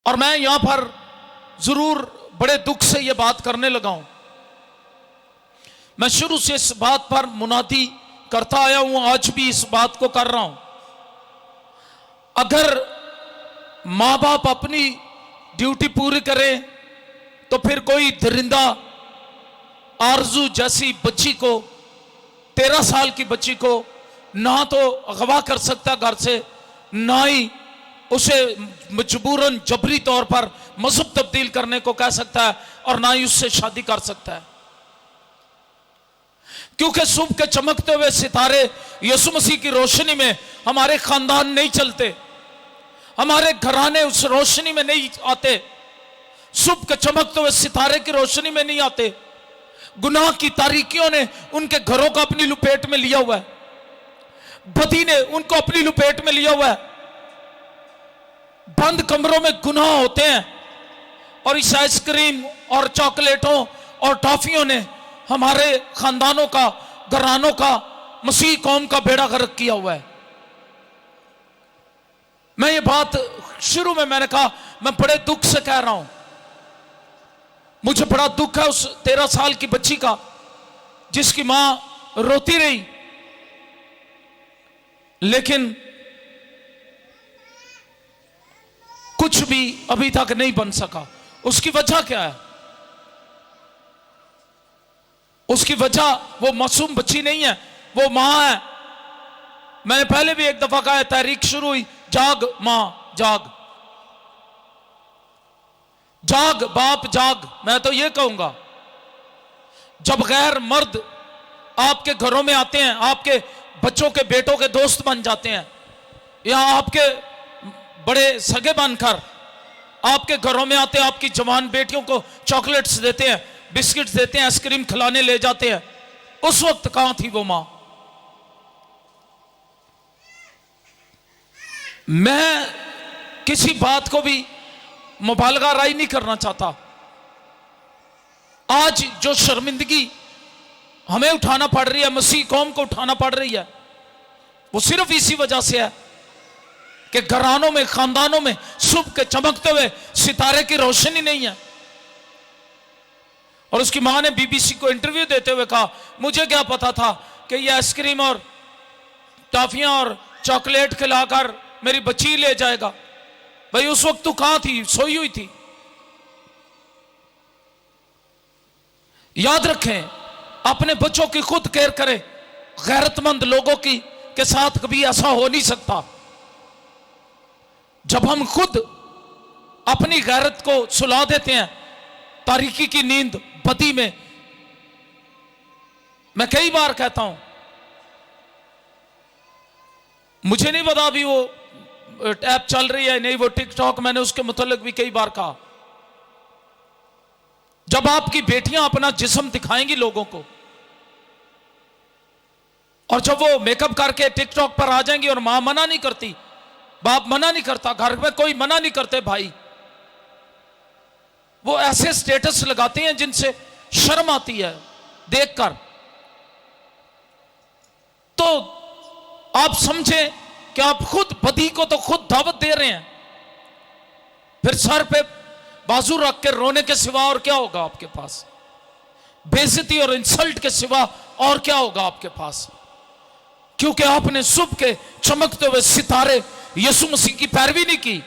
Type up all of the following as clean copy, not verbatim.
और मैं यहां पर जरूर बड़े दुख से यह बात करने लगा हूं। मैं शुरू से इस बात पर मुनादी करता आया हूं, आज भी इस बात को कर रहा हूं। अगर मां बाप अपनी ड्यूटी पूरी करें तो फिर कोई दरिंदा आरजू जैसी बच्ची को, 13 साल की बच्ची को ना तो अगवा कर सकता घर से, ना ही उसे मजबूरन जबरी तौर पर मजहब तब्दील करने को कह सकता है, और ना ही उससे शादी कर सकता है। क्योंकि सुबह के चमकते हुए सितारे यीशु मसीह की रोशनी में हमारे खानदान नहीं चलते, हमारे घराने उस रोशनी में नहीं आते, सुबह के चमकते हुए सितारे की रोशनी में नहीं आते। गुनाह की तारीकियों ने उनके घरों को अपनी लपेट में लिया हुआ है, बदी ने उनको अपनी लपेट में लिया हुआ है। बंद कमरों में गुनाह होते हैं, और इस आइसक्रीम और चॉकलेटों और टॉफियों ने हमारे खानदानों का, घरानों का, मसीह कौम का बेड़ा गर्क किया हुआ है। मैं ये बात शुरू में मैंने कहा, मैं बड़े दुख से कह रहा हूं। मुझे बड़ा दुख है उस 13 साल की बच्ची का, जिसकी मां रोती रही, लेकिन कुछ भी अभी तक नहीं बन सका। उसकी वजह क्या है? उसकी वजह वो मासूम बच्ची नहीं है, वो मां है। मैंने पहले भी एक दफा कहा है, तहरीक शुरू हुई, जाग मां जाग, जाग बाप जाग। मैं तो ये कहूंगा, जब गैर मर्द आपके घरों में आते हैं, आपके बच्चों के बेटों के दोस्त बन जाते हैं, या आपके बड़े सगे बनकर आपके घरों में आते हैं, आपकी जवान बेटियों को चॉकलेट्स देते हैं, बिस्किट्स देते हैं, आइसक्रीम खिलाने ले जाते हैं, उस वक्त कहां थी वो मां? मैं किसी बात को भी मुबालगा राय नहीं करना चाहता। आज जो शर्मिंदगी हमें उठाना पड़ रही है, मसीह कौम को उठाना पड़ रही है, वो सिर्फ इसी वजह से है कि घरानों में, खानदानों में सुबह के चमकते हुए सितारे की रोशनी नहीं है। और उसकी मां ने बीबीसी को इंटरव्यू देते हुए कहा, मुझे क्या पता था कि ये आइसक्रीम और टॉफियां और चॉकलेट खिलाकर मेरी बच्ची ले जाएगा। भाई उस वक्त तू कहां थी? सोई हुई थी। याद रखें, अपने बच्चों की खुद केयर करें। गैरतमंद लोगों की के साथ कभी ऐसा हो नहीं सकता। जब हम खुद अपनी गैरत को सुला देते हैं तारीकी की नींद बदी में, मैं कई बार कहता हूं, मुझे नहीं पता अभी वो ऐप चल रही है नहीं, वो टिकटॉक, मैंने उसके मुतालिक भी कई बार कहा, जब आपकी बेटियां अपना जिस्म दिखाएंगी लोगों को, और जब वो मेकअप करके टिकटॉक पर आ जाएंगी, और मां मना नहीं करती, बाप मना नहीं करता, घर में कोई मना नहीं करते भाई, वो ऐसे स्टेटस लगाते हैं जिनसे शर्म आती है देखकर, तो आप समझें कि आप खुद बदी को तो खुद दावत दे रहे हैं, फिर सर पे बाजू रख के रोने के सिवा और क्या होगा आपके पास? बेइज्जती और इंसल्ट के सिवा और क्या होगा आपके पास? क्योंकि आपने सुबह के चमकते हुए सितारे यीशु मसीह की पैरवी नहीं की।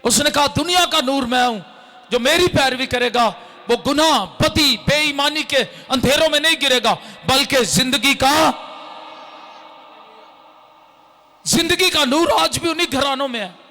उसने कहा, दुनिया का नूर मैं हूं, जो मेरी पैरवी करेगा वो गुनाह, बदी, बेईमानी के अंधेरों में नहीं गिरेगा, बल्कि जिंदगी का नूर आज भी उन्हीं घरानों में है।